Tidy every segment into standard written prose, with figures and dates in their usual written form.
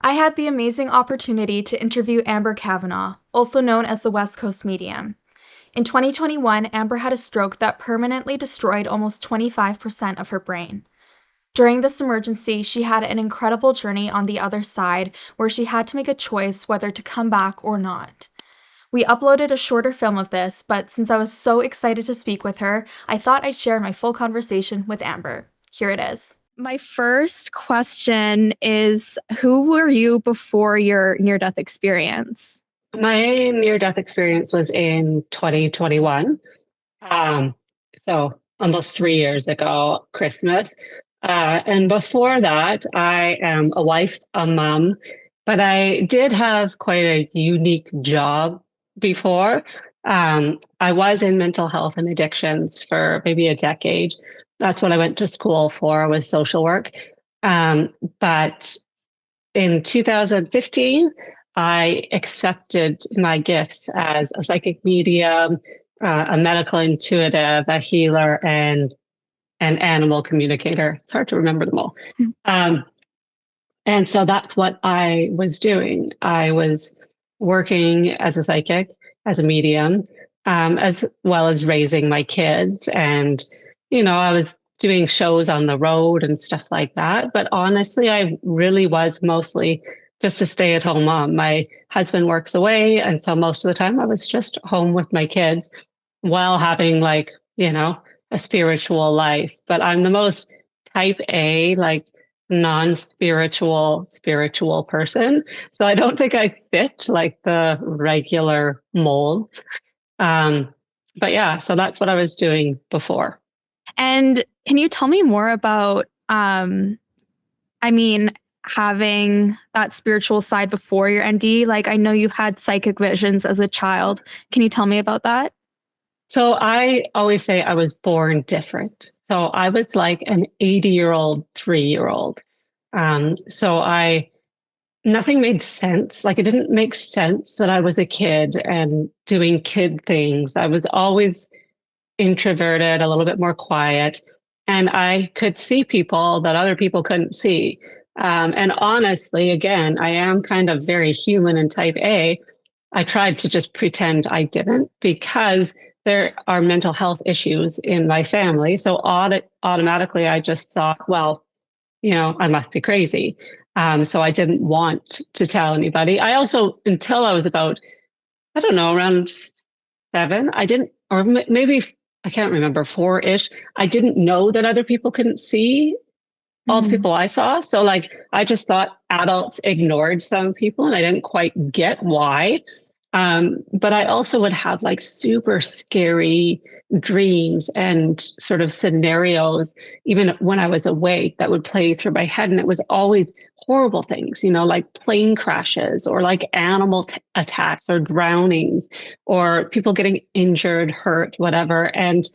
I had the amazing opportunity to interview Amber Cavanagh, also known as the West Coast Medium. In 2021, Amber had a stroke that permanently destroyed almost 25% of her brain. During this emergency, she had an incredible journey on the other side where she had to make a choice whether to come back or not. We uploaded a shorter film of this, but since I was so excited to speak with her, I thought I'd share my full conversation with Amber. Here it is. My first question is, who were you before your near-death experience? My near-death experience was in 2021. Um, so almost 3 years ago, Christmas. And before that, I am a wife, a mom, but I did have quite a unique job before. I was in mental health and addictions for maybe a decade. That's what I went to school for, was social work. But in 2015, I accepted my gifts as a psychic medium, a medical intuitive, a healer, and an animal communicator. It's hard to remember them all. Um, and so that's what I was doing. I was working as a psychic, as a medium, as well as raising my kids. And, I was doing shows on the road and stuff like that. But honestly, I really was mostly just a stay at home mom. My husband works away. And so most of the time I was just home with my kids while having a spiritual life. But I'm the most type A, like non-spiritual spiritual person. So I don't think I fit like the regular molds. Um, but yeah, so that's what I was doing before. And can you tell me more about, I mean, having that spiritual side before your ND? Like, I know you had psychic visions as a child. Can you tell me about that? So I always say I was born different. So I was like an 80-year-old 3-year-old. So I nothing made sense. Like it didn't make sense that I was a kid and doing kid things. I was always introverted, a little bit more quiet, and I could see people that other people couldn't see. And honestly, again, I am kind of very human and type A. I tried to just pretend I didn't because there are mental health issues in my family. So automatically, I just thought, well, I must be crazy. So I didn't want to tell anybody. I also, until I was about, I don't know, around 7, I didn't, or maybe I can't remember, 4-ish. I didn't know that other people couldn't see all the Mm. people I saw. So like I just thought adults ignored some people and I didn't quite get why. But I also would have like super scary dreams and sort of scenarios, even when I was awake, that would play through my head. And it was always horrible things, like plane crashes or like animal attacks or drownings or people getting injured, hurt, whatever. And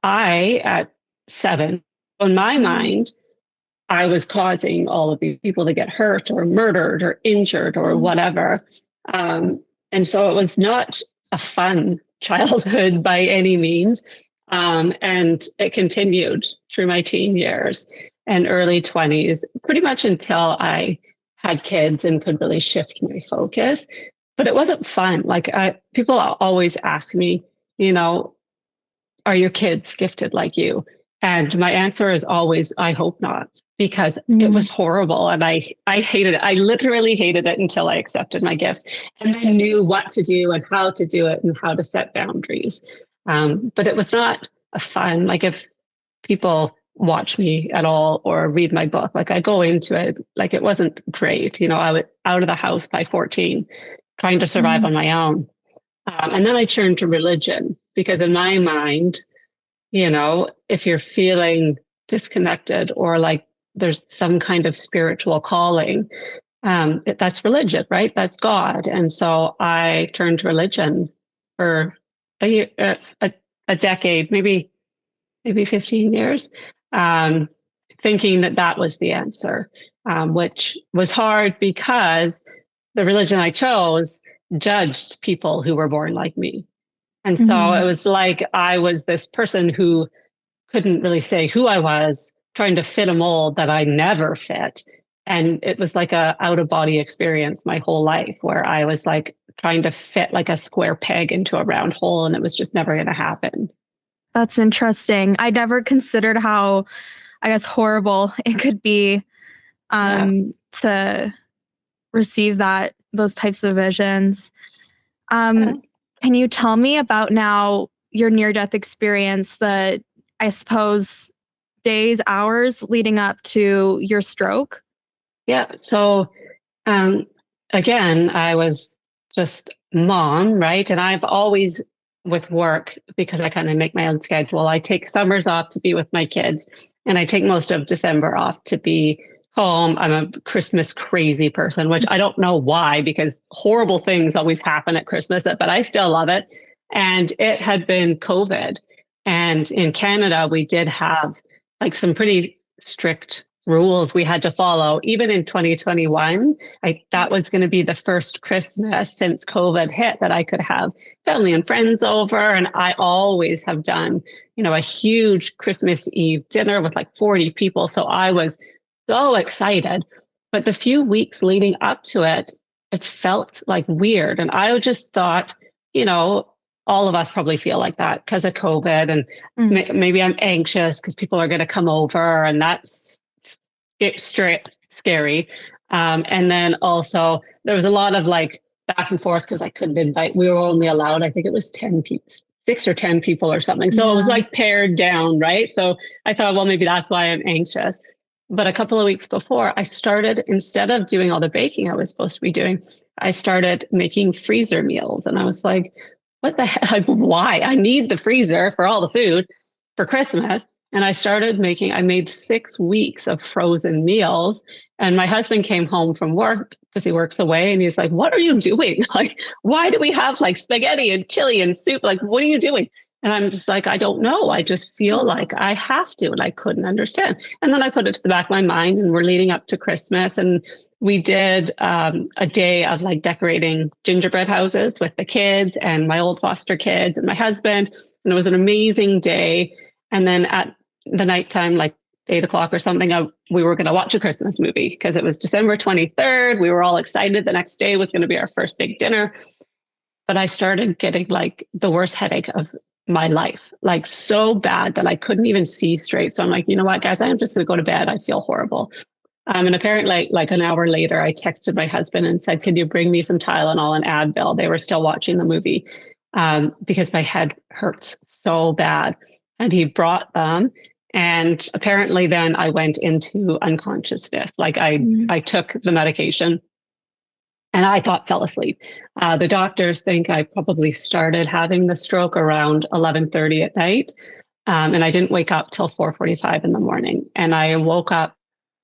I, at 7, in my mind, I was causing all of these people to get hurt or murdered or injured or Mm. whatever. Um, and so it was not a fun childhood by any means. And it continued through my teen years and early 20s, pretty much until I had kids and could really shift my focus. But it wasn't fun. People always ask me, you know, are your kids gifted like you? And my answer is always, I hope not, because it Mm. was horrible. And I hated it. I literally hated it until I accepted my gifts and then knew what to do and how to do it and how to set boundaries. But it was not a fun, like if people watch me at all or read my book, like I go into it, like it wasn't great. I was out of the house by 14, trying to survive Mm. on my own. And then I turned to religion because in my mind, if you're feeling disconnected or like there's some kind of spiritual calling, that's religion, right? That's God. And so I turned to religion for a year, a decade, maybe 15 years, um, thinking that that was the answer, which was hard because the religion I chose judged people who were born like me. And so it Mhm. was like I was this person who couldn't really say who I was, trying to fit a mold that I never fit. And it was like a out of body experience my whole life where I was like trying to fit like a square peg into a round hole and it was just never going to happen. That's interesting. I never considered how, I guess, horrible it could be Yeah. to receive those types of visions. Yeah. Um, can you tell me about now your near death experience, the, I suppose, days, hours leading up to your stroke? Yeah. So Um, again, I was just mom, right? And I've always, with work, because I kind of make my own schedule, I take summers off to be with my kids, and I take most of December off to be home. I'm a Christmas crazy person, which I don't know why, because horrible things always happen at Christmas, but I still love it. And it had been COVID. And in Canada, we did have like some pretty strict rules we had to follow. Even in 2021, that was going to be the first Christmas since COVID hit that I could have family and friends over. And I always have done, a huge Christmas Eve dinner with like 40 people. So I was so excited. But the few weeks leading up to it, it felt like weird. And I just thought, you know, all of us probably feel like that because of COVID. And Mm. maybe I'm anxious because people are going to come over. And that's straight scary. And then also there was a lot of like back and forth because I couldn't invite. We were only allowed, I think it was 10 people, 6 or 10 people or something. So it was Yeah. like pared down, right? So I thought, well, maybe that's why I'm anxious. But a couple of weeks before, I started, instead of doing all the baking I was supposed to be doing, I started making freezer meals. And I was like, what the hell? Like, why? I need the freezer for all the food for Christmas. And I made 6 weeks of frozen meals. And my husband came home from work because he works away and he's like, what are you doing? Like, why do we have like spaghetti and chili and soup? Like, what are you doing? And I'm just like, I don't know. I just feel like I have to. And I couldn't understand. And then I put it to the back of my mind and we're leading up to Christmas. And we did a day of like decorating gingerbread houses with the kids and my old foster kids and my husband. And it was an amazing day. And then at the nighttime, like 8 o'clock or something, we were going to watch a Christmas movie because it was December 23rd. We were all excited. The next day was going to be our first big dinner. But I started getting like the worst headache of my life, like so bad that I couldn't even see straight. So I'm like, you know what, guys, I'm just going to go to bed. I feel horrible. And apparently, like an hour later, I texted my husband and said, "Could you bring me some Tylenol and Advil?" They were still watching the movie because my head hurts so bad. And he brought them. And apparently, then I went into unconsciousness. Like I took the medication and I thought fell asleep. The doctors think I probably started having the stroke around 11:30 at night. And I didn't wake up till 4:45 in the morning. And I woke up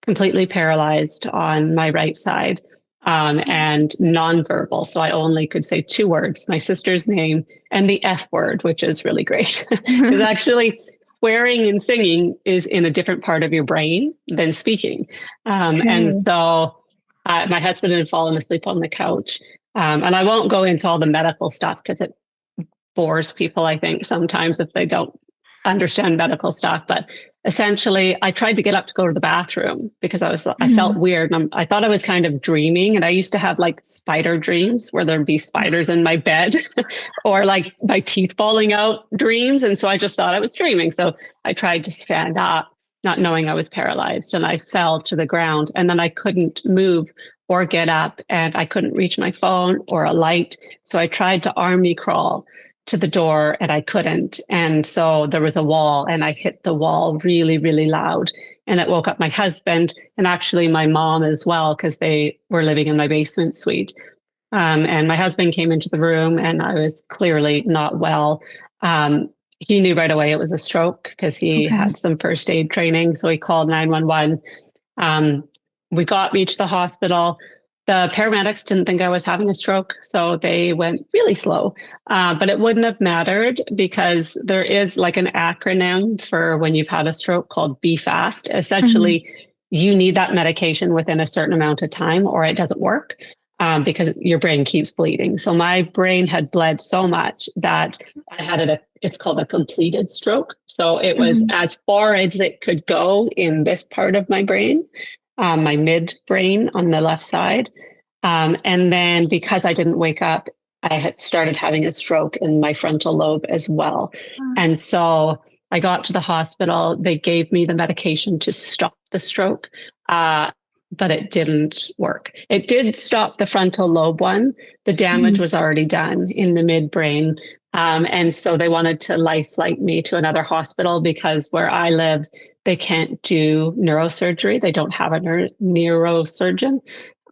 completely paralyzed on my right side and nonverbal. So I only could say 2 words, my sister's name and the F word, which is really great. Because actually, swearing and singing is in a different part of your brain than speaking. And Okay. so my husband had fallen asleep on the couch. And I won't go into all the medical stuff because it bores people, I think, sometimes if they don't understand medical stuff. But essentially, I tried to get up to go to the bathroom because I felt Mhm. weird. And I thought I was kind of dreaming. And I used to have like spider dreams where there'd be spiders in my bed or like my teeth falling out dreams. And so I just thought I was dreaming. So I tried to stand up, not knowing I was paralyzed. And I fell to the ground. And then I couldn't move or get up. And I couldn't reach my phone or a light. So I tried to army crawl to the door and I couldn't. And so there was a wall and I hit the wall really, really loud. And it woke up my husband and actually my mom as well, because they were living in my basement suite. And my husband came into the room and I was clearly not well. He knew right away it was a stroke because he Okay. had some first aid training. So he called 911. Um, we got me to the hospital. The paramedics didn't think I was having a stroke, so they went really slow. But it wouldn't have mattered because there is like an acronym for when you've had a stroke called Be Fast. Mhm. Essentially, you need that medication within a certain amount of time or it doesn't work because your brain keeps bleeding. So my brain had bled so much that I had it's called a completed stroke. So it was Mhm. as far as it could go in this part of my brain. my midbrain on the left side. And then because I didn't wake up, I had started having a stroke in my frontal lobe as well. And so I got to the hospital. They gave me the medication to stop the stroke, but it didn't work. It did stop the frontal lobe one. The damage was already done in the midbrain. And so they wanted to life flight me to another hospital because where I live, they can't do neurosurgery. They don't have a neurosurgeon.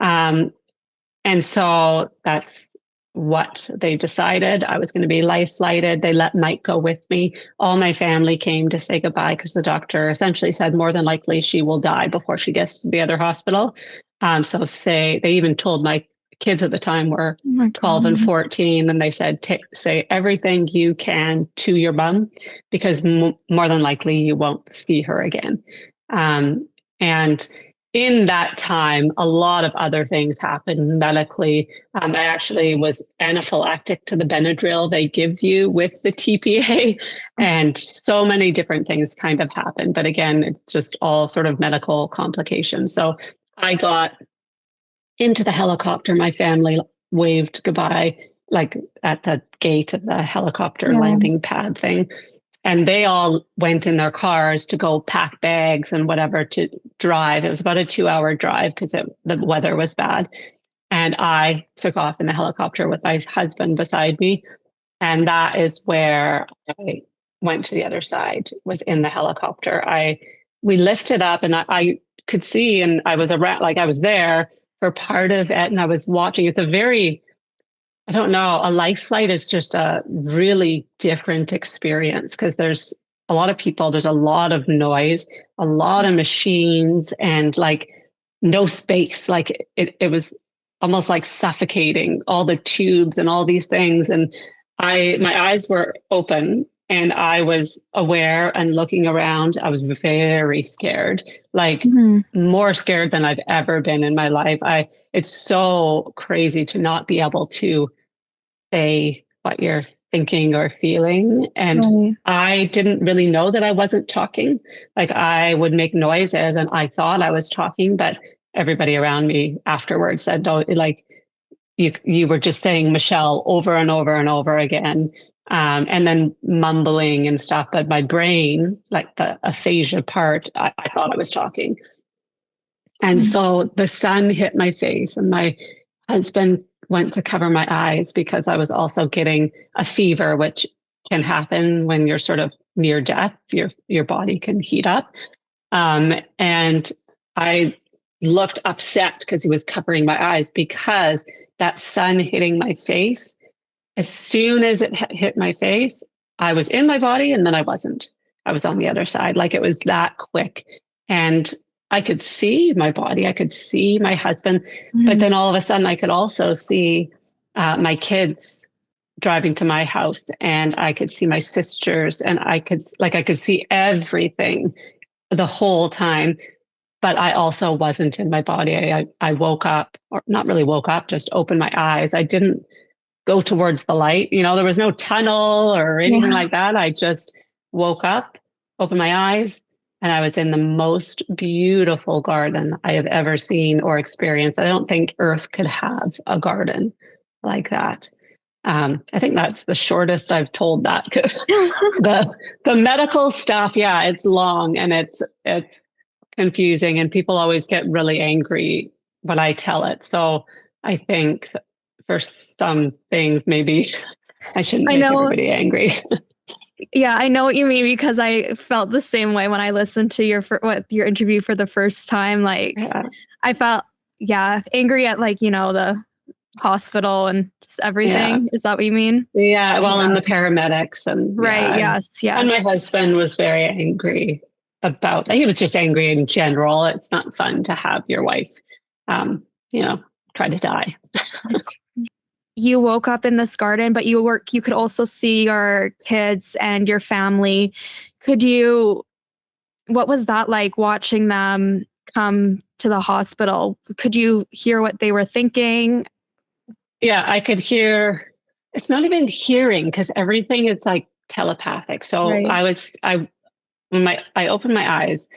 And so that's what they decided. I was going to be life flighted. They let Mike go with me. All my family came to say goodbye because the doctor essentially said more than likely she will die before she gets to the other hospital. So they even told my kids at the time were 12 and 14, and they said, say everything you can to your mom because more than likely you won't see her again. And in that time, a lot of other things happened medically. I actually was anaphylactic to the Benadryl they give you with the TPA, and so many different things kind of happened. But again, it's just all sort of medical complications. So I got into the helicopter. My family waved goodbye, like at the gate of the helicopter landing pad thing. And they all went in their cars to go pack bags and whatever to drive. It was about a 2-hour drive because the weather was bad. And I took off in the helicopter with my husband beside me. And that is where I went to the other side, was in the helicopter. We lifted up and I could see, and I was around, like I was there for part of it and I was watching. It's a very, I don't know, a life flight is just a really different experience because there's a lot of people, there's a lot of noise, a lot of machines, and like no space. Like it was almost like suffocating, all the tubes and all these things. And my eyes were open and I was aware and looking around. I was very scared, like more scared than I've ever been in my life. It's so crazy to not be able to say what you're thinking or feeling. And I didn't really know that I wasn't talking. Like I would make noises and I thought I was talking, but everybody around me afterwards said, "No, like you were just saying Michelle over and over and over again." And then mumbling and stuff. But my brain, like the aphasia part, I thought I was talking. And so the sun hit my face and my husband went to cover my eyes because I was also getting a fever, which can happen when you're sort of near death. Your body can heat up. And I looked upset because he was covering my eyes because that sun hitting my face, as soon as it hit my face, I was in my body and then I wasn't. I was on the other side. Like it was that quick. And I could see my body, I could see my husband, but then all of a sudden I could also see my kids driving to my house, and I could see my sisters, and I could see everything the whole time. But I also wasn't in my body. I woke up, or not really woke up, just opened my eyes. I didn't go towards the light. There was no tunnel or anything like that. I just woke up, opened my eyes, and I was in the most beautiful garden I have ever seen or experienced. I don't think Earth could have a garden like that. I think that's the shortest I've told that. the medical stuff, yeah, it's long and it's confusing, and people always get really angry when I tell it. So I think for some things, maybe I shouldn't make everybody angry. Yeah, I know what you mean because I felt the same way when I listened to your interview for the first time. Like, I felt angry at the hospital and just everything. Yeah. Is that what you mean? Yeah, well, and the paramedics and right. Yes. And my husband was very angry about that. He was just angry in general. It's not fun to have your wife, try to die. You woke up in this garden, but you could also see your kids and your family. What was that like watching them come to the hospital? Could you hear what they were thinking? Yeah, I could hear. It's not even hearing because everything is like telepathic. So Right. when I opened my eyes,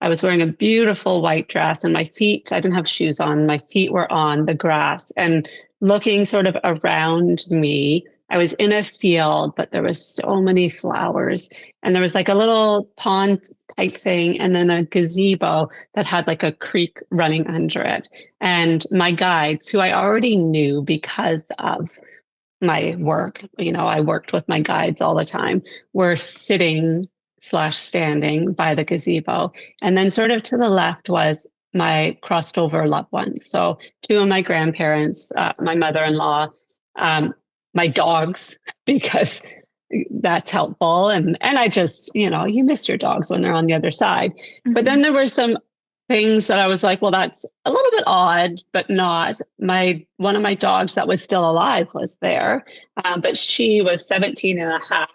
I was wearing a beautiful white dress, and my feet, I didn't have shoes on, my feet were on the grass. And looking sort of around me, I was in a field, but there was so many flowers. And there was like a little pond type thing, and then a gazebo that had like a creek running under it. And my guides, who I already knew because of my work, I worked with my guides all the time, were sitting slash standing by the gazebo. And then sort of to the left was my crossed over loved ones. So two of my grandparents, my mother-in-law, um, my dogs, because that's helpful. And I just, you miss your dogs when they're on the other side. But then there were some things that I was like, well, that's a little bit odd, but not. One of my dogs that was still alive was there, but she was 17 and a half.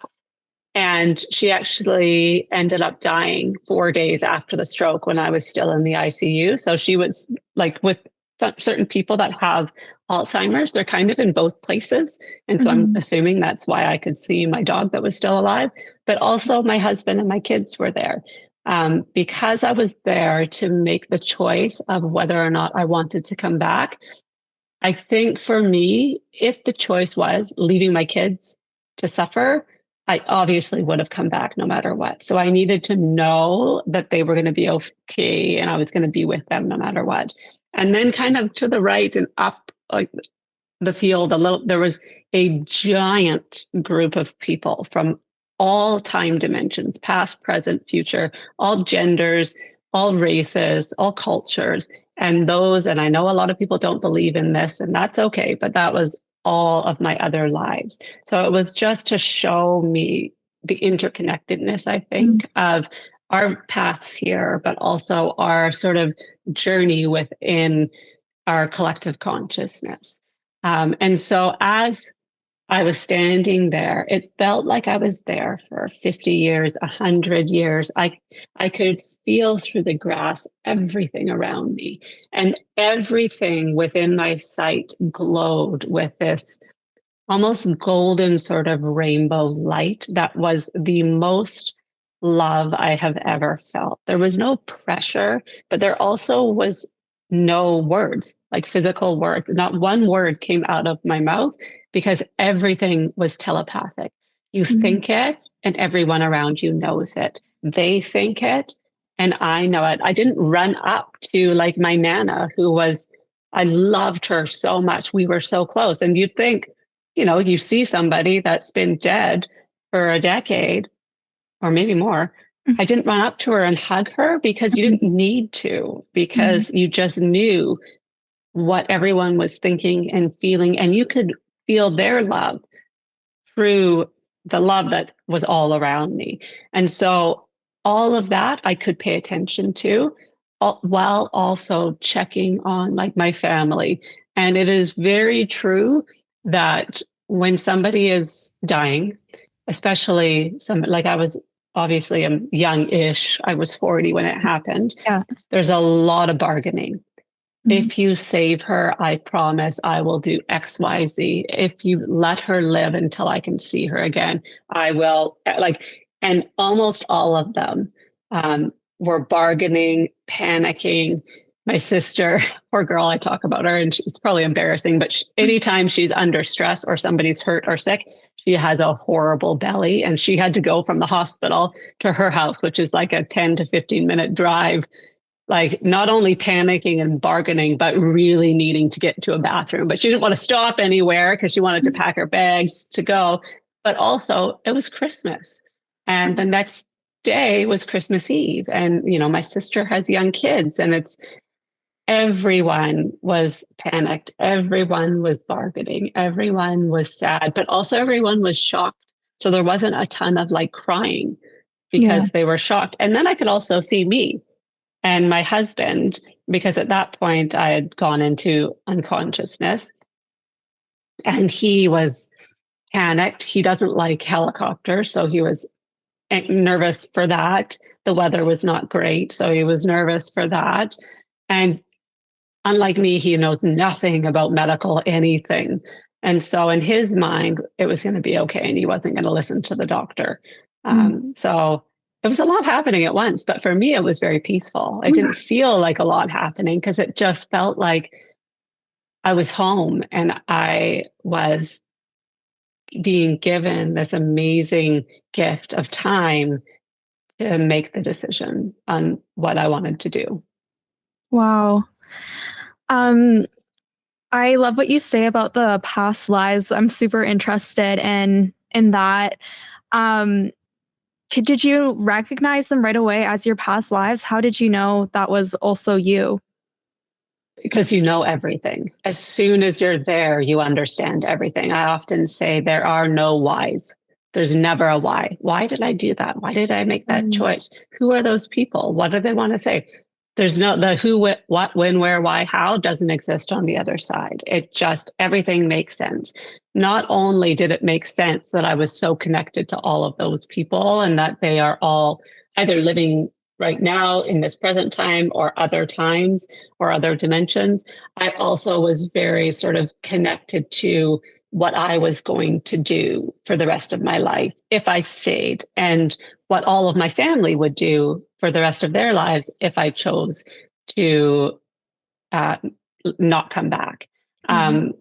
And she actually ended up dying 4 days after the stroke when I was still in the ICU. So she was like with certain people that have Alzheimer's, they're kind of in both places. And so I'm assuming that's why I could see my dog that was still alive, but also my husband and my kids were there. Because I was there to make the choice of whether or not I wanted to come back. I think for me, if the choice was leaving my kids to suffer, I obviously would have come back no matter what. So I needed to know that they were going to be okay and I was going to be with them no matter what. And then kind of to the right and up like the field there was a giant group of people from all time dimensions, past, present, future, all genders, all races, all cultures. And I know a lot of people don't believe in this, and that's okay, but that was all of my other lives. So it was just to show me the interconnectedness, I think, of our paths here, but also our sort of journey within our collective consciousness. And so as I was standing there, it felt like I was there for 50 years, 100 years. I could feel through the grass everything around me, and everything within my sight glowed with this almost golden sort of rainbow light that was the most love I have ever felt. There was no pressure, but there also was no words, like physical words. Not one word came out of my mouth because everything was telepathic. You think it, and everyone around you knows it. They think it, and I know it. I didn't run up to like my Nana, I loved her so much. We were so close. And you'd think, you see somebody that's been dead for a decade or maybe more. I didn't run up to her and hug her because you didn't need to, because you just knew what everyone was thinking and feeling, and you could feel their love through the love that was all around me. And so all of that I could pay attention to while also checking on like my family. And it is very true that when somebody is dying, especially like I was obviously I'm young-ish, I was 40 when it happened. Yeah. There's a lot of bargaining. If you save her, I promise I will do X, Y, Z. If you let her live until I can see her again, I will. And almost all of them were bargaining, panicking. My sister, poor girl, I talk about her, and it's probably embarrassing, but anytime she's under stress or somebody's hurt or sick, she has a horrible belly, and she had to go from the hospital to her house, which is like a 10 to 15-minute drive, like not only panicking and bargaining, but really needing to get to a bathroom. But she didn't want to stop anywhere because she wanted to pack her bags to go. But also it was Christmas. And the next day was Christmas Eve. And, my sister has young kids, and everyone was panicked. Everyone was bargaining. Everyone was sad, but also everyone was shocked. So there wasn't a ton of like crying because they were shocked. And then I could also see me and my husband, because at that point I had gone into unconsciousness, and he was panicked. He doesn't like helicopters, so he was nervous for that. The weather was not great, so he was nervous for that. And unlike me, he knows nothing about medical anything. And so in his mind, it was going to be okay, and he wasn't going to listen to the doctor. So it was a lot happening at once, but for me, it was very peaceful. It didn't feel like a lot happening because it just felt like I was home and I was being given this amazing gift of time to make the decision on what I wanted to do. Wow. Um, I love what you say about the past lives. I'm super interested in that. Um, did you recognize them right away as your past lives? How did you know that was also you? Because you know everything. As soon as you're there, you understand everything. I often say there are no whys. There's never a why. Why did I do that? Why did I make that Mm, choice? Who are those people? What do they want to say? There's no the who, what, when, where, why, how doesn't exist on the other side. It just everything makes sense. Not only did it make sense that I was so connected to all of those people and that they are all either living right now in this present time or other times or other dimensions. I also was very sort of connected to what I was going to do for the rest of my life if I stayed, and what all of my family would do for the rest of their lives if I chose to uh, not come back. mhm, Um,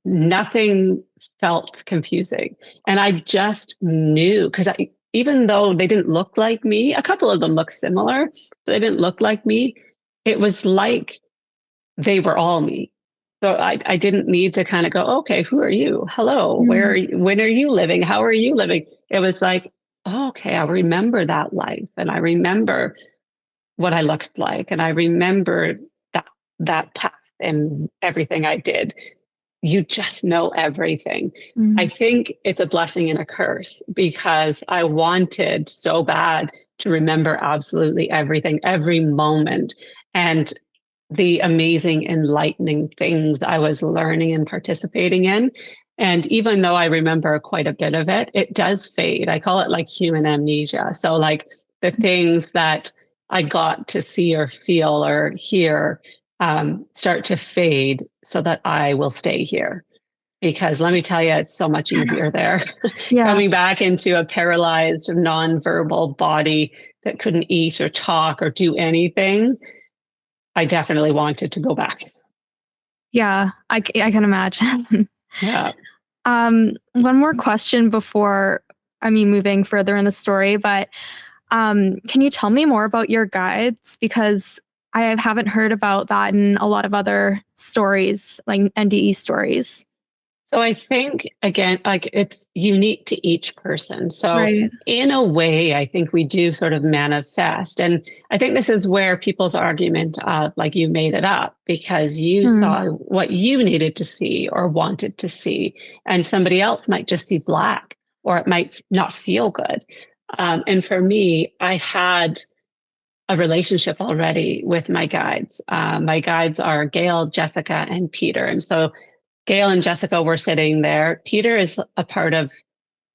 Nothing felt confusing. And I just knew because even though they didn't look like me, a couple of them looked similar, but they didn't look like me. It was like they were all me. So I didn't need to kind of go, okay, who are you? Hello, where mm, are you? When are you living? How are you living? It was like, oh, okay, I remember that life and I remember what I looked like and I remember that path and everything I did. You just know everything. I mm, think it's a blessing and a curse because I wanted so bad to remember absolutely everything, every moment. And the amazing, enlightening things I was learning and participating in. And even though I remember quite a bit of it, it does fade. I call it like human amnesia. So, like the things that I got to see or feel or hear start to fade so that I will stay here. Because let me tell you, it's so much easier there. yeah, Coming back into a paralyzed, nonverbal body that couldn't eat or talk or do anything, I definitely wanted to go back. yeah, I can imagine. Yeah. One more question before, I mean, moving further in the story, but can you tell me more about your guides? Because I haven't heard about that in a lot of other stories, like NDE stories. So I think again, like it's unique to each person. So Right. in a way, I think we do sort of manifest. And I think this is where people's argument of like you made it up because you Hmm. saw what you needed to see or wanted to see, and somebody else might just see black or it might not feel good. And for me, I had a relationship already with my guides. My guides are Gail, Jessica, and Peter. And so Gail and Jessica were sitting there. Peter is a part of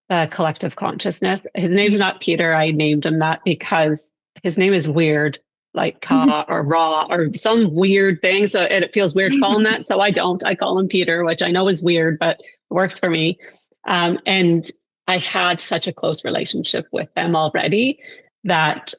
the collective consciousness. His name's not Peter. I named him that because his name is weird, like Ka or Ra or some weird thing. So it feels weird to call him that. So I don't. I call him Peter, which I know is weird, but works for me. And I had such a close relationship with them already that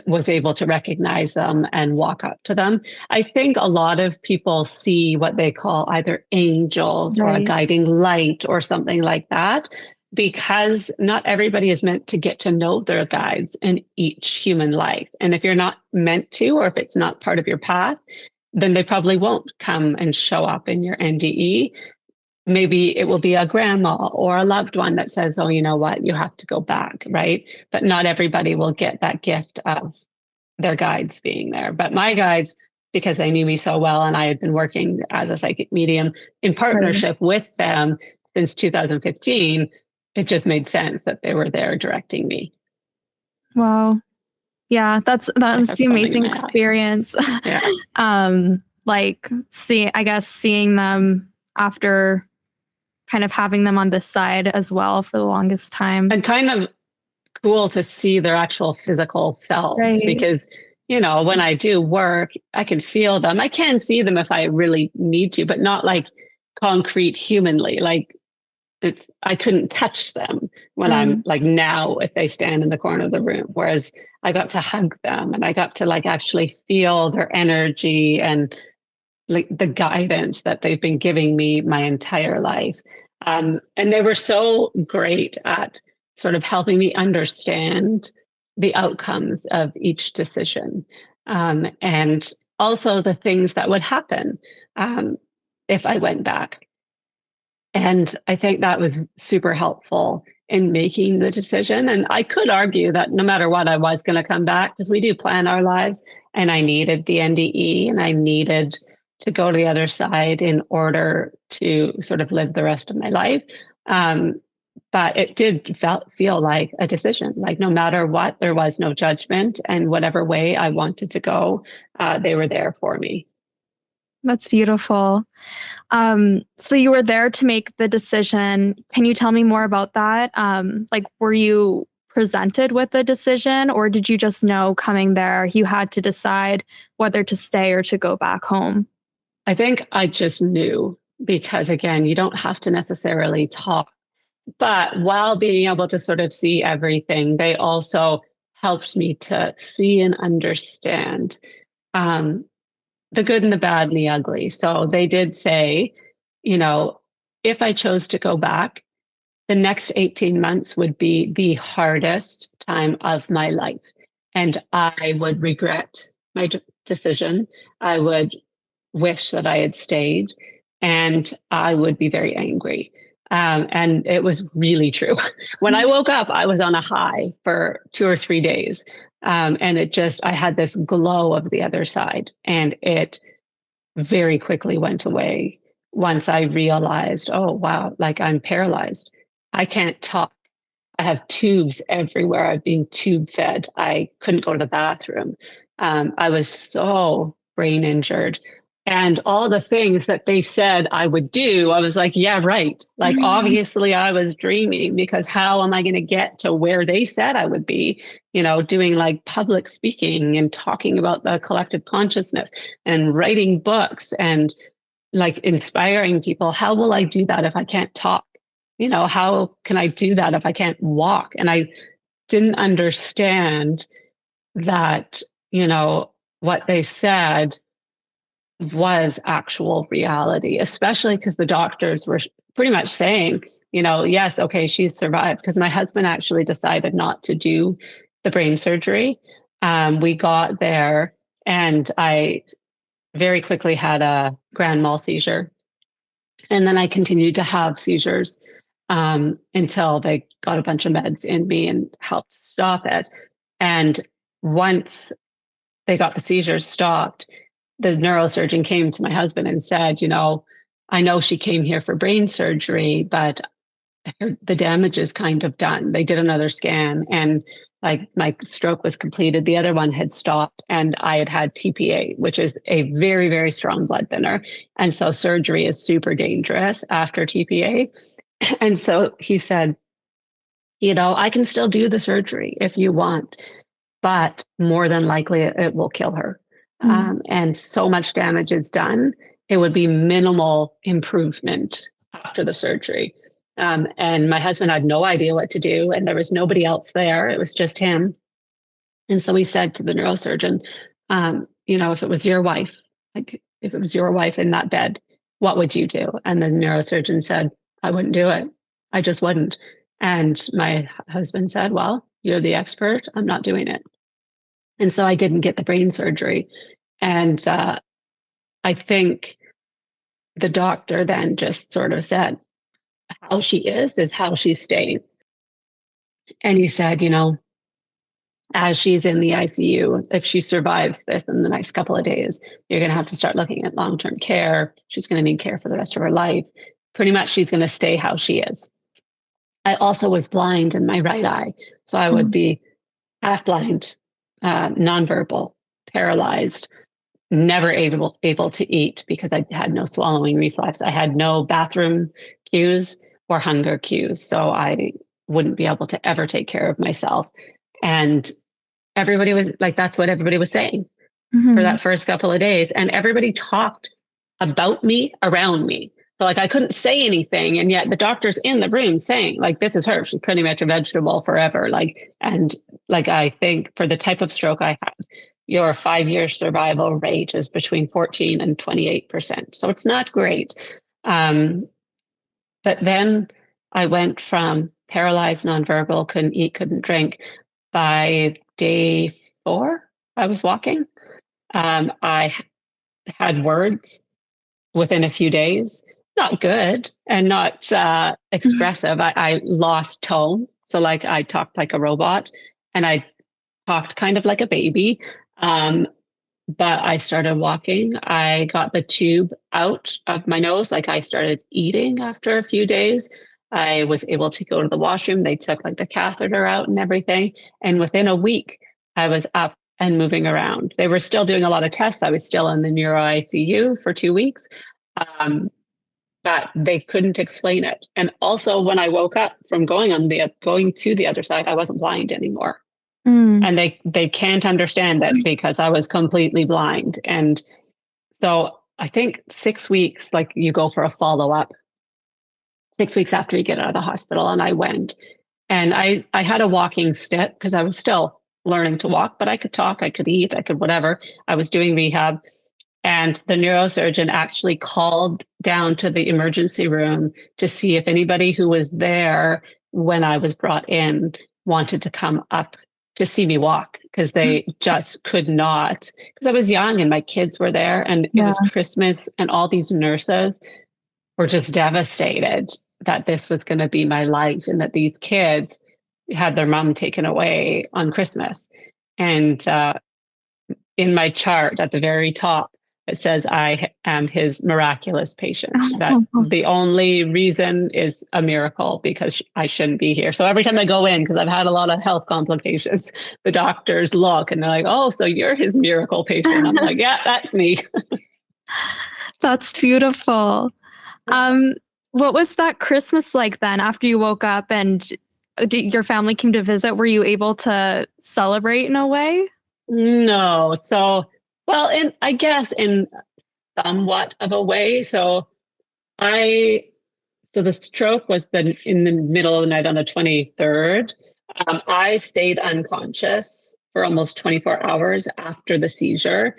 was able to recognize them and walk up to them. I think a lot of people see what they call either angels or a Right. guiding light or something like that, because not everybody is meant to get to know their guides in each human life. And if you're not meant to, or if it's not part of your path, then they probably won't come and show up in your NDE. Maybe it will be a grandma or a loved one that says, oh, you know what, you have to go back, right? But not everybody will get that gift of their guides being there. But my guides, because they knew me so well and I had been working as a psychic medium in Right. partnership with them since 2015, it just made sense that they were there directing me. Wow. Yeah, that I was have the something in amazing my eye. experience. Yeah. Like I guess seeing them after kind of having them on this side as well for the longest time. And kind of cool to see their actual physical selves Right. because, when I do work, I can feel them. I can see them if I really need to, but not like concrete humanly. Like I couldn't touch them when I'm Mm. like now if they stand in the corner of the room. Whereas I got to hug them and I got to like actually feel their energy and like the guidance that they've been giving me my entire life. And they were so great at sort of helping me understand the outcomes of each decision, and also the things that would happen um, if I went back. And I think that was super helpful in making the decision. And I could argue that no matter what, I was going to come back because we do plan our lives. And I needed the NDE and I needed to go to the other side in order to sort of live the rest of my life. Um, but it did feel like a decision. Like no matter what, there was no judgment. And whatever way I wanted to go, they were there for me. That's beautiful. So you were there to make the decision. Can you tell me more about that? Like, were you presented with a decision, or did you just know coming there you had to decide whether to stay or to go back home? I think I just knew because, again, you don't have to necessarily talk. But while being able to sort of see everything, they also helped me to see and understand um, the good and the bad and the ugly. So they did say, you know, if I chose to go back, the next 18 months would be the hardest time of my life. And I would regret my decision. I would wish that I had stayed and I would be very angry. And it was really true. When I woke up, I was on a high for 2 or 3 days. And I had this glow of the other side. And it very quickly went away once I realized, oh, wow, like I'm paralyzed. I can't talk. I have tubes everywhere. I've been tube fed. I couldn't go to the bathroom. I was so brain injured. And all the things that they said I would do, I was like, yeah, right. Like, obviously, I was dreaming because how am I going to get to where they said I would be, doing like public speaking and talking about the collective consciousness and writing books and like inspiring people? How will I do that if I can't talk? How can I do that if I can't walk? And I didn't understand that, what they said was actual reality, especially because the doctors were pretty much saying, yes, okay, she's survived. Because my husband actually decided not to do the brain surgery. We got there and I very quickly had a grand mal seizure. And then I continued to have seizures until they got a bunch of meds in me and helped stop it. And once they got the seizures stopped, the neurosurgeon came to my husband and said, I know she came here for brain surgery, but the damage is kind of done. They did another scan and like my stroke was completed. The other one had stopped and I had had TPA, which is a very, very strong blood thinner. And so surgery is super dangerous after TPA. And so he said, I can still do the surgery if you want, but more than likely it will kill her. Mm. And so much damage is done. It would be minimal improvement after the surgery. And my husband had no idea what to do, and there was nobody else there. It was just him. And so he said to the neurosurgeon, if it was your wife, like if it was your wife in that bed, what would you do? And the neurosurgeon said, I wouldn't do it. I just wouldn't. And my husband said, well, you're the expert. I'm not doing it. And so I didn't get the brain surgery. And I think the doctor then just sort of said, how she is how she's staying. And he said, as she's in the ICU, if she survives this in the next couple of days, you're going to have to start looking at long term care. She's going to need care for the rest of her life. Pretty much, she's going to stay how she is. I also was blind in my right eye. So I would Mm. be half blind, nonverbal, paralyzed, never able to eat because I had no swallowing reflex. I had no bathroom cues or hunger cues. So I wouldn't be able to ever take care of myself. And everybody was like, that's what everybody was saying for Mhm. that first couple of days. And everybody talked about me around me. So like I couldn't say anything, and yet the doctor's in the room saying like, this is her. She's pretty much a vegetable forever. Like, and like I think for the type of stroke I had, your 5 year survival rate is between 14 and 28%. So it's not great. Um, but then I went from paralyzed, nonverbal, couldn't eat, couldn't drink. By day 4, I was walking. I had words within a few days. Not good and not expressive. I lost tone. So, like, I talked like a robot and I talked kind of like a baby. Um, but I started walking. I got the tube out of my nose. Like, I started eating after a few days. I was able to go to the washroom. They took like the catheter out and everything. And within a week, I was up and moving around. They were still doing a lot of tests. I was still in the neuro ICU for 2 weeks. Um, but they couldn't explain it. And also when I woke up from going to the other side, I wasn't blind anymore. Mm. And they can't understand it because I was completely blind. And so I think 6 weeks, like you go for a follow-up, 6 weeks after you get out of the hospital. And I went and I had a walking stick because I was still learning to walk, but I could talk, I could eat, I could whatever. I was doing rehab. And the neurosurgeon actually called down to the emergency room to see if anybody who was there when I was brought in wanted to come up to see me walk because they just could not. Because I was young and my kids were there and it Yeah. was Christmas and all these nurses were just devastated that this was going to be my life and that these kids had their mom taken away on Christmas. And in my chart at the very top, it says I am his miraculous patient. That the only reason is a miracle because I shouldn't be here. So every time I go in, because I've had a lot of health complications, the doctors look and they're like, "Oh, so you're his miracle patient." I'm like, "Yeah, that's me." That's beautiful. Um, what was that Christmas like then after you woke up and your family came to visit? Were you able to celebrate in a way? No, so well, in I guess in somewhat of a way. I So the stroke was in the middle of the night on the 23rd. I stayed unconscious for almost 24 hours after the seizure.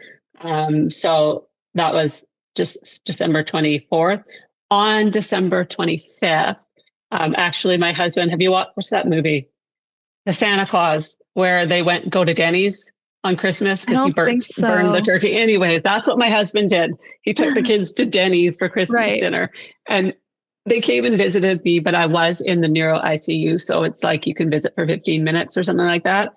So that was just December 24th. On December 25th, actually, my husband, have you watched that movie, The Santa Claus, where they go to Denny's on Christmas I because he don't think burned the so. turkey? Anyways, that's what my husband did. He took the kids to Denny's for Christmas Right. dinner. And they came and visited me, but I was in the neuro ICU. So it's like you can visit for 15 minutes or something like that.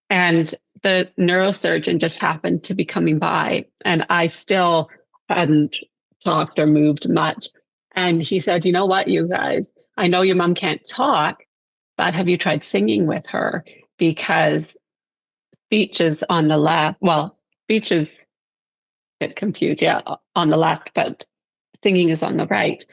And the neurosurgeon just happened to be coming by, and I still hadn't talked or moved much. And he said, "You know what, you guys, I know your mom can't talk, but have you tried singing with her? Because speech is on the left. Well, speech is get confused, yeah, on the left, but singing is on the right."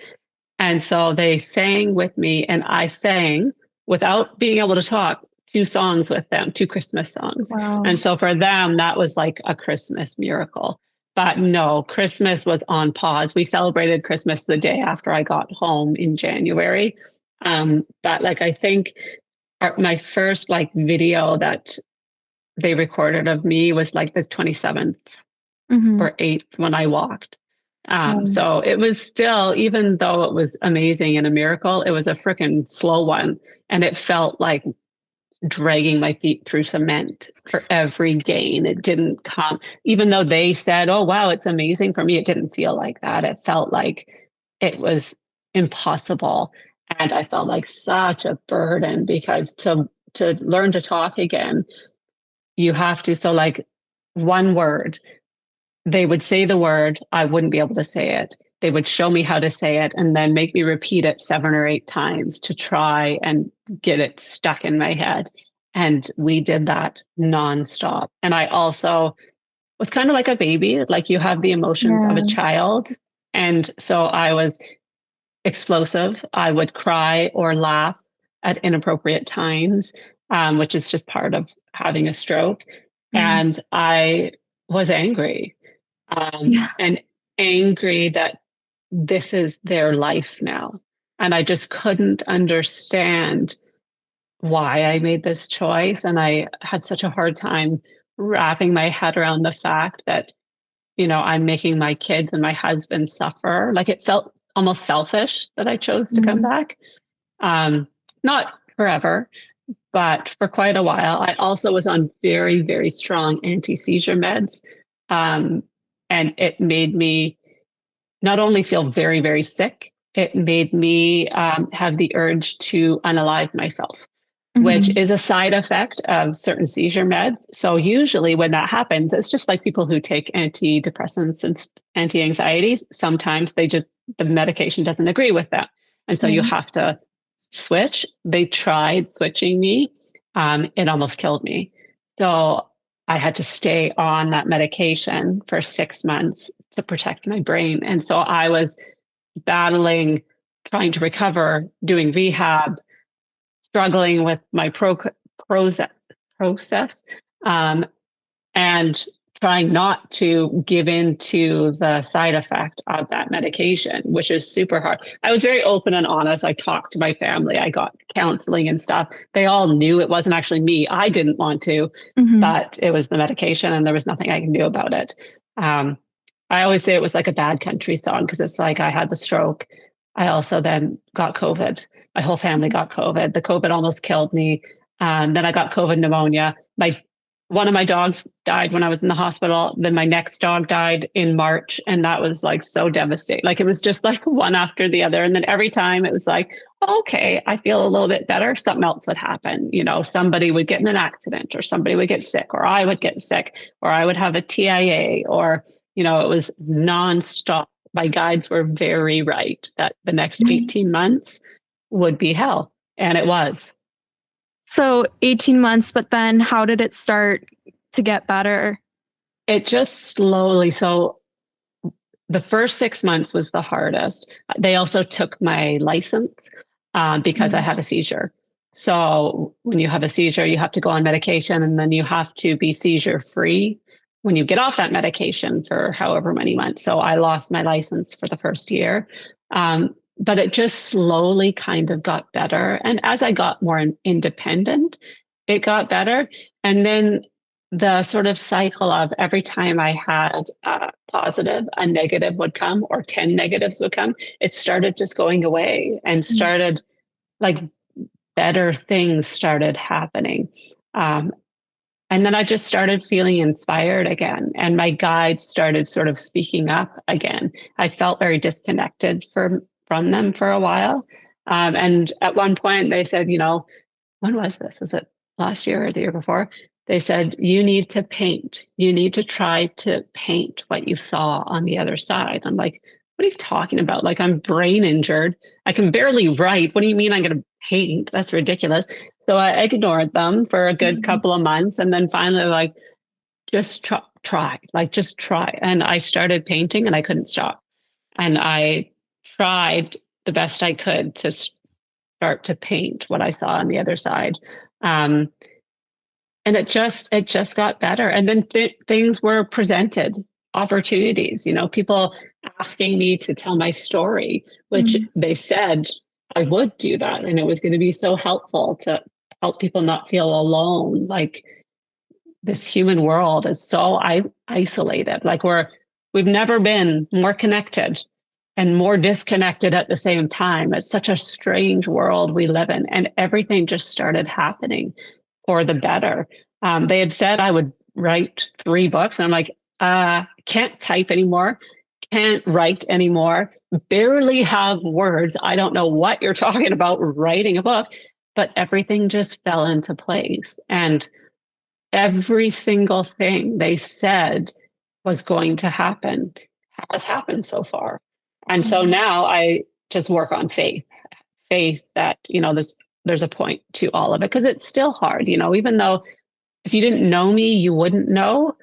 And so they sang with me, and I sang without being able to talk 2 songs with them, 2 Christmas songs. Wow. And so for them, that was like a Christmas miracle. But no, Christmas was on pause. We celebrated Christmas the day after I got home in January. But like I think my first like video that they recorded of me was like the 27th Mm-hmm. or 8th when I walked. So it was still, even though it was amazing and a miracle, it was a freaking slow one. And it felt like dragging my feet through cement for every gain. It didn't come, even though they said, "Oh, wow, it's amazing," for me, it didn't feel like that. It felt like it was impossible. And I felt like such a burden because to learn to talk again, you have to, so like one word, they would say the word, I wouldn't be able to say it. They would show me how to say it and then make me repeat it 7 or 8 times to try and get it stuck in my head. And we did that nonstop. And I also was kind of like a baby, like you have the emotions of a Yeah. child. And so I was explosive. I would cry or laugh at inappropriate times, which is just part of having a stroke. Mm. And I was angry, Yeah. and angry that this is their life now. And I just couldn't understand why I made this choice. And I had such a hard time wrapping my head around the fact that, I'm making my kids and my husband suffer. Like it felt almost selfish that I chose to come Mm-hmm. back. Not forever, but for quite a while. I also was on very, very strong anti-seizure meds. Um, and it made me not only feel very, very sick, it made me have the urge to unalive myself, which Mm-hmm. is a side effect of certain seizure meds. So usually when that happens, it's just like people who take antidepressants and anti-anxieties. Sometimes the medication doesn't agree with them. And so you Right. have to switch. They tried switching me. It almost killed me. So I had to stay on that medication for 6 months to protect my brain. And so I was battling, trying to recover, doing rehab, struggling with my process, um, and trying not to give in to the side effect of that medication, which is super hard. I was very open and honest. I talked to my family. I got counseling and stuff. They all knew it wasn't actually me. I didn't want to, Mm-hmm. but it was the medication and there was nothing I can do about it. Um, I always say it was like a bad country song because it's like I had the stroke. I also then got COVID. My whole family got COVID. The COVID almost killed me. Then I got COVID pneumonia. One of my dogs died when I was in the hospital. Then my next dog died in March, and that was like so devastating. Like it was just like one after the other. And then every time it was like, okay, I feel a little bit better. Something else would happen. Somebody would get in an accident, or somebody would get sick, or I would get sick, or I would have a TIA, or it was nonstop. My guides were very right that the next Right. 18 months would be hell. And it was. So 18 months, but then how did it start to get better? It just slowly. So the first 6 months was the hardest. They also took my license because I Mm. had a seizure. So when you have a seizure, you have to go on medication and then you have to be seizure free when you get off that medication for however many months. So I lost my license for the first year. But it just slowly kind of got better. And as I got more independent, it got better. And then the sort of cycle of every time I had a positive, a negative would come, or 10 negatives would come, it started just going away and Mm. started like better things started happening. Um, and then I just started feeling inspired again. And my guides started sort of speaking up again. I felt very disconnected from them for a while. And at one point, they said, when was this? Was it last year or the year before? They said, you need to paint. You need to try to paint what you saw on the other side. I'm like, what are you talking about? Like, I'm brain injured. I can barely write. What do you mean I'm going to paint? That's ridiculous. So I ignored them for a good Mhm. couple of months. And then finally, like, just like, just try. And I started painting and I couldn't stop. And I tried the best I could to start to paint what I saw on the other side. Um, and it just got better. And then things were presented, opportunities, people asking me to tell my story, which Mm. they said I would do that. And it was going to be so helpful to help people not feel alone. Like this human world is so isolated. Like we've never been more connected and more disconnected at the same time. It's such a strange world we live in, and everything just started happening for the better. They had said I would write 3 books, and I'm like, can't type anymore, can't write anymore, barely have words. I don't know what you're talking about writing a book, but everything just fell into place. And every single thing they said was going to happen has happened so far. And so Mhm. now I just work on faith that, there's a point to all of it because it's still hard, even though if you didn't know me, you wouldn't know.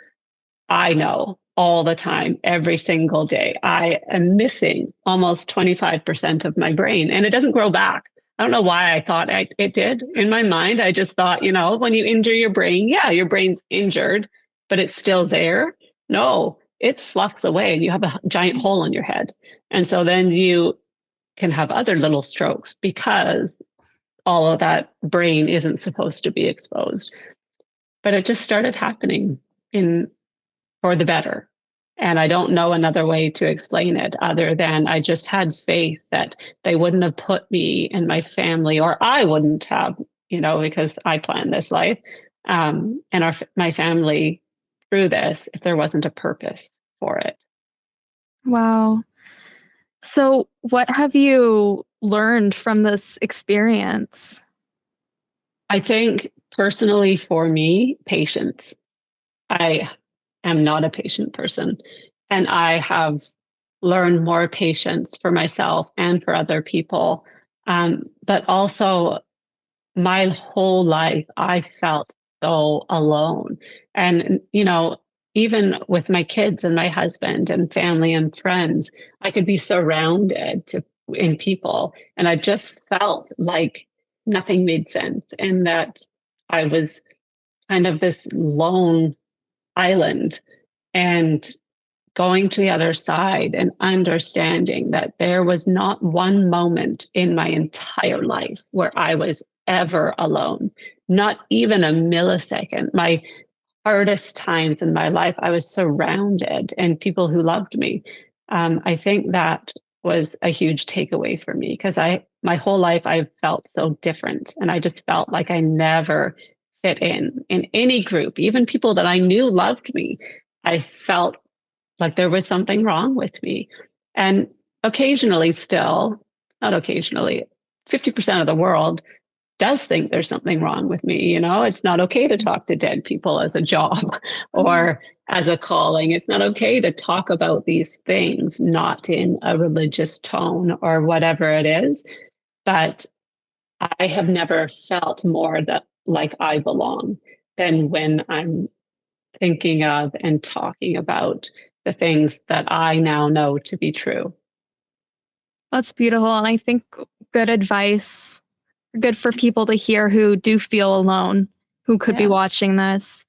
I know all the time, every single day. I am missing almost 25% of my brain and it doesn't grow back. I don't know why I thought it did. In my mind, I just thought, when you injure your brain, yeah, your brain's injured, but it's still there. No, it sloughs away and you have a giant hole in your head. And so then you can have other little strokes because all of that brain isn't supposed to be exposed. But it just started happening in for the better. And I don't know another way to explain it other than I just had faith that they wouldn't have put me and my family, or I wouldn't have, because I planned this life, and my family through this if there wasn't a purpose for it. Wow. So, what have you learned from this experience? I think personally for me, patience. I am not a patient person, and I have learned more patience for myself and for other people. But also, my whole life, I felt so alone. And, even with my kids and my husband and family and friends, I could be surrounded in people. And I just felt like nothing made sense and that I was kind of this lone island. And going to the other side and understanding that there was not one moment in my entire life where I was ever alone, not even a millisecond. My hardest times in my life, I was surrounded and people who loved me. I think that was a huge takeaway for me because my whole life I felt so different, and I just felt like I never fit in any group, even people that I knew loved me. I felt like there was something wrong with me. And occasionally, still, not occasionally, 50% of the world does think there's something wrong with me. It's not okay to talk to dead people as a job or as a calling. It's not okay to talk about these things, not in a religious tone or whatever it is. But I have never felt more that like I belong than when I'm thinking of and talking about the things that I now know to be true. That's beautiful. And I think good advice, good for people to hear who do feel alone, who could be Yeah. watching this.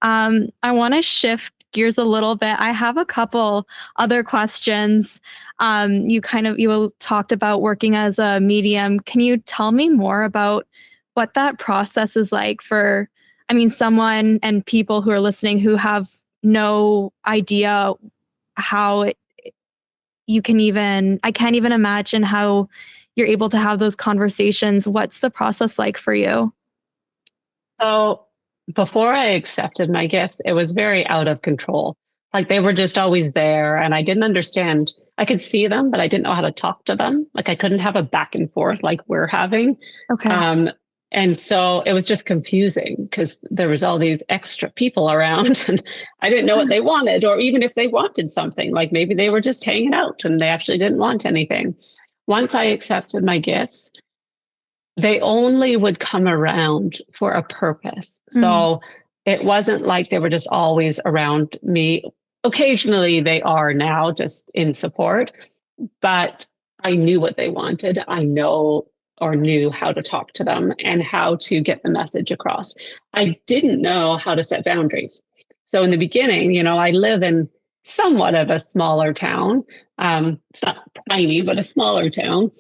I want to shift gears a little bit. I have a couple other questions. You talked about working as a medium. Can you tell me more about what that process is like for, someone and people who are listening who have no idea how I can't even imagine how you're able to have those conversations. What's the process like for you? So before I accepted my gifts, it was very out of control. Like they were just always there, and I didn't understand. I could see them, but I didn't know how to talk to them. Like I couldn't have a back and forth like we're having. Okay. Um, and so it was just confusing because there was all these extra people around, and I didn't know what they wanted, or even if they wanted something. Like maybe they were just hanging out and they actually didn't want anything. Once I accepted my gifts, they only would come around for a purpose. Mm, So it wasn't like they were just always around me. Occasionally they are now just in support, but I knew what they wanted. I know or knew how to talk to them and how to get the message across. I didn't know how to set boundaries. So in the beginning, I live in somewhat of a smaller town. It's not tiny, but a smaller town.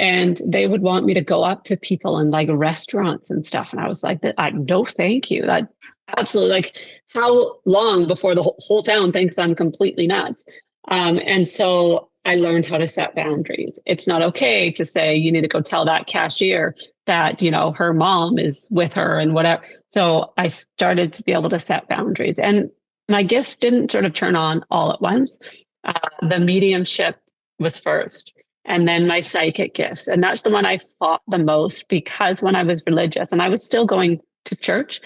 And they would want me to go up to people in like restaurants and stuff. And I was like, no, thank you. That absolutely, like, how long before the whole town thinks I'm completely nuts? And so I learned how to set boundaries. It's not okay to say you need to go tell that cashier that, her mom is with her and whatever. So I started to be able to set boundaries. And my gifts didn't sort of turn on all at once. The mediumship was first, and then my psychic gifts. And that's the one I fought the most because when I was religious and I was still going to church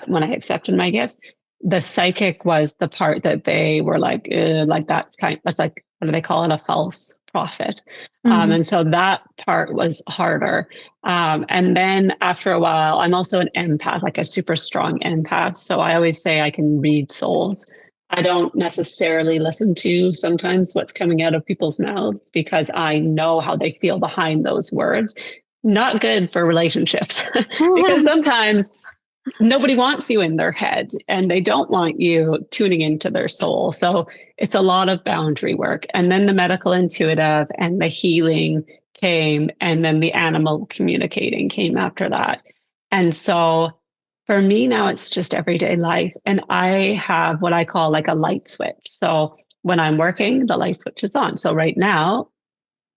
when I accepted my gifts, the psychic was the part that they were like that's like, what do they call it? A false prophet. mm, And so that part was harder. And then after a while, I'm also an empath, like a super strong empath. So I always say I can read souls. I don't necessarily listen to sometimes what's coming out of people's mouths because I know how they feel behind those words. Not good for relationships because sometimes nobody wants you in their head and they don't want you tuning into their soul. So it's a lot of boundary work. And then the medical intuitive and the healing came, and then the animal communicating came after that. And so for me now, it's just everyday life. And I have what I call like a light switch. So when I'm working, the light switch is on. So right now,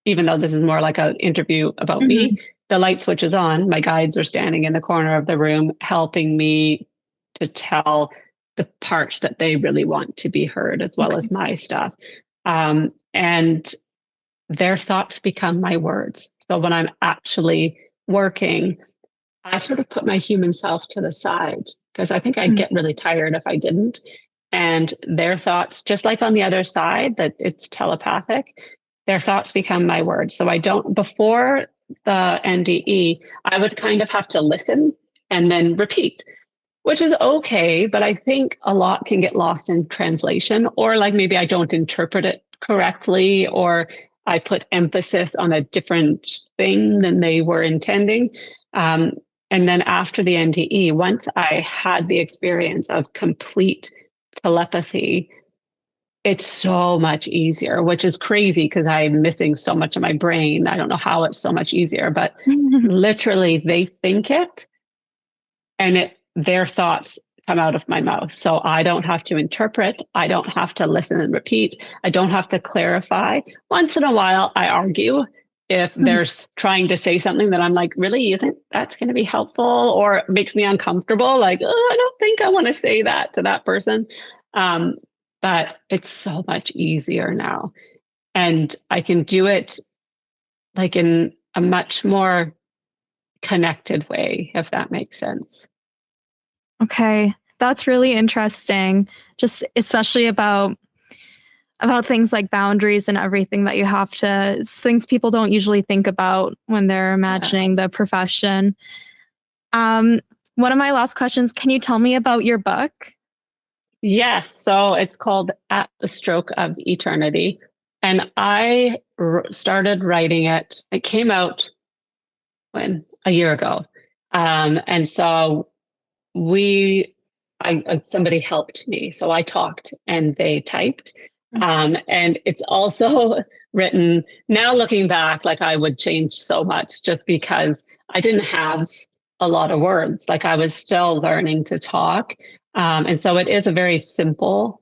even though this is more like an interview about me, Mhm. the light switch is on. My guides are standing in the corner of the room helping me to tell the parts that they really want to be heard, as well Okay. as my stuff. And their thoughts become my words. So when I'm actually working, I sort of put my human self to the side because I think I'd Mhm. get really tired if I didn't. And their thoughts, just like on the other side, that it's telepathic, their thoughts become my words. So I don't, before the NDE, I would kind of have to listen and then repeat, which is okay. But I think a lot can get lost in translation, or like maybe I don't interpret it correctly, or I put emphasis on a different thing than they were intending. Um, and then after the NDE, once I had the experience of complete telepathy, it's so much easier, which is crazy because I'm missing so much of my brain. I don't know how it's so much easier, but literally they think it, and their thoughts come out of my mouth. So I don't have to interpret. I don't have to listen and repeat. I don't have to clarify. Once in a while, I argue if they're trying to say something that I'm like, really, you think that's going to be helpful, or it makes me uncomfortable? Like, oh, I don't think I want to say that to that person. Um, but it's so much easier now. And I can do it like in a much more connected way, if that makes sense. Okay, that's really interesting. Just especially about things like boundaries and everything that you have to things people don't usually think about when they're Yeah. imagining the profession. Um, One of my last questions, can you tell me about your book? Yes. So it's called At the Stroke of Eternity. And I started writing it. It came out when a year ago. And so somebody helped me. So I talked and they typed. And it's also written now, looking back, like I would change so much just because I didn't have a lot of words. Like I was still learning to talk. And so it is a very simple,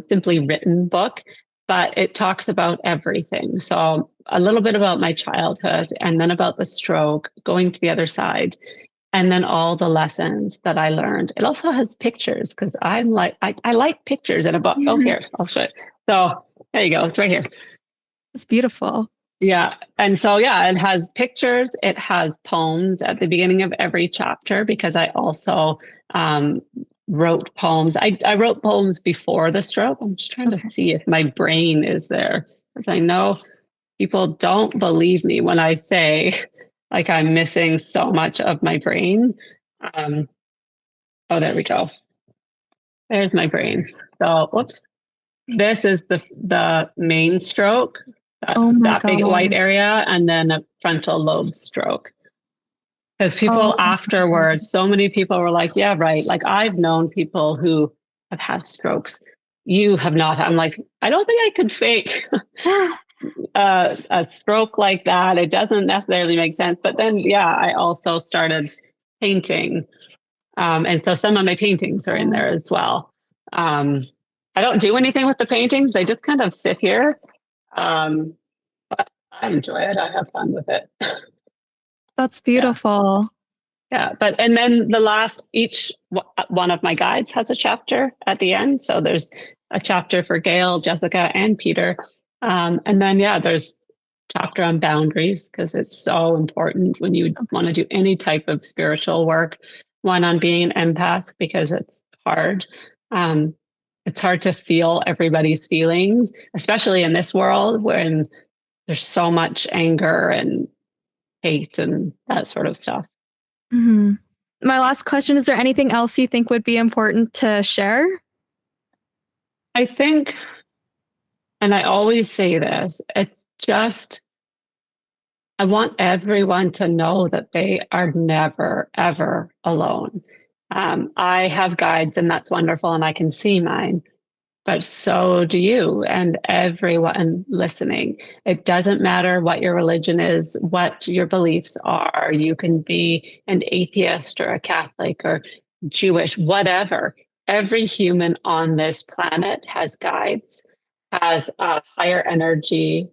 simply written book, but it talks about everything. So a little bit about my childhood, and then about the stroke, going to the other side, and then all the lessons that I learned. It also has pictures because I like pictures in a book. Oh, here, I'll show it. So there you go. It's right here. It's beautiful. Yeah. And so, yeah, it has pictures. It has poems at the beginning of every chapter because I also um, wrote poems. I wrote poems before the stroke. I'm just trying to Okay. see if my brain is there because I know people don't believe me when I say like I'm missing so much of my brain. Um, oh, there we go. There's my brain. So, whoops. This is the main stroke, Oh my that big white god. area, and then a frontal lobe stroke. Because Oh people my god. afterwards, so many people were like, yeah, right. Like I've known people who have had strokes. You have not. I'm like, I don't think I could fake a stroke like that. It doesn't necessarily make sense. But then, yeah, I also started painting. And so some of my paintings are in there as well. Um, I don't do anything with the paintings, they just kind of sit here. Um, but I enjoy it. I have fun with it. That's Yeah. beautiful. Yeah. But, and then each one of my guides has a chapter at the end. So there's a chapter for Gail, Jessica, and Peter. And then, yeah, there's chapter on boundaries because it's so important when you want to do any type of spiritual work. One on being an empath because it's hard. Um, it's hard to feel everybody's feelings, especially in this world when there's so much anger and hate and that sort of stuff. Mhm. My last question, is there anything else you think would be important to share? I think, and I always say this, it's just, I want everyone to know that they are never, ever alone. I have guides, and that's wonderful, and I can see mine. But so do you and everyone listening. It doesn't matter what your religion is, what your beliefs are. You can be an atheist or a Catholic or Jewish, whatever. Every human on this planet has guides, has a higher energy,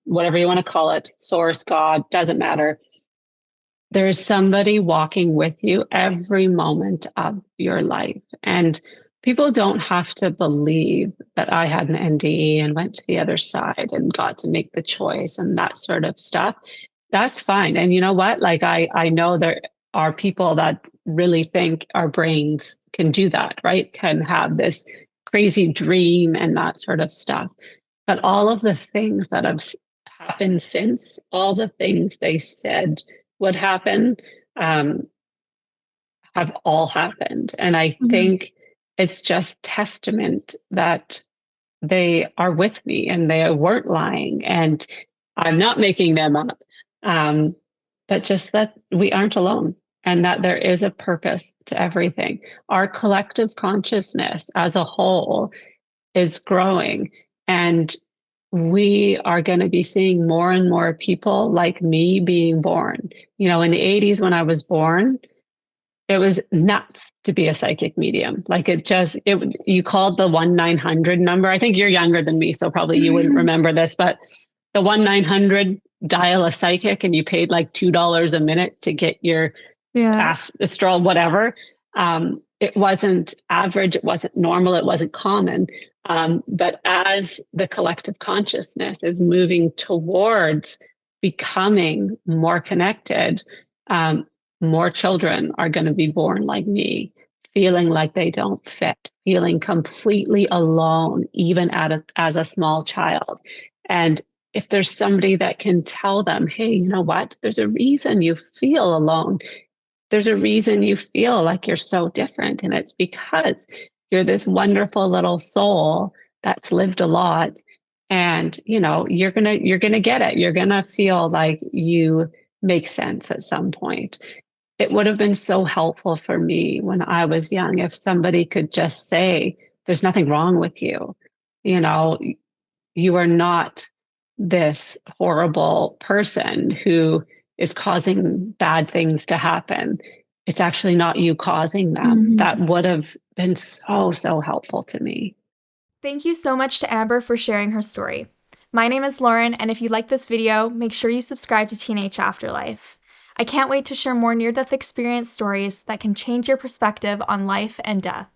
whatever you want to call it, source, God, doesn't matter. There is somebody walking with you every moment of your life. And people don't have to believe that I had an NDE and went to the other side and got to make the choice and that sort of stuff. That's fine. And you know what? Like I know there are people that really think our brains can do that, right? Can have this crazy dream and that sort of stuff. But all of the things that have happened since, all the things they said would happen, um, have all happened. And I think it's just testament that they are with me and they weren't lying and I'm not making them up. Um, but just that we aren't alone and that there is a purpose to everything. Our collective consciousness as a whole is growing. And we are going to be seeing more and more people like me being born. You know, in the 80s when I was born, it was nuts to be a psychic medium. Like you called the 1-900 number. I think you're younger than me, so probably you wouldn't remember this, but the 1-900 dial a psychic and you paid like $2 a minute to get your astral, whatever. It wasn't average, it wasn't normal, it wasn't common. But as the collective consciousness is moving towards becoming more connected, more children are going to be born like me, feeling like they don't fit, feeling completely alone, even as a small child. And if there's somebody that can tell them, hey, you know what? There's a reason you feel alone. There's a reason you feel like you're so different. And it's because you're this wonderful little soul that's lived a lot. And, you know, you're gonna get it. You're gonna feel like you make sense at some point. It would have been so helpful for me when I was young if somebody could just say, there's nothing wrong with you. You know, you are not this horrible person who is causing bad things to happen. It's actually not you causing them. That would have been so, so helpful to me. Thank you so much to Amber for sharing her story. My name is Lauren, and if you like this video, make sure you subscribe to Teenage Afterlife. I can't wait to share more near-death experience stories that can change your perspective on life and death.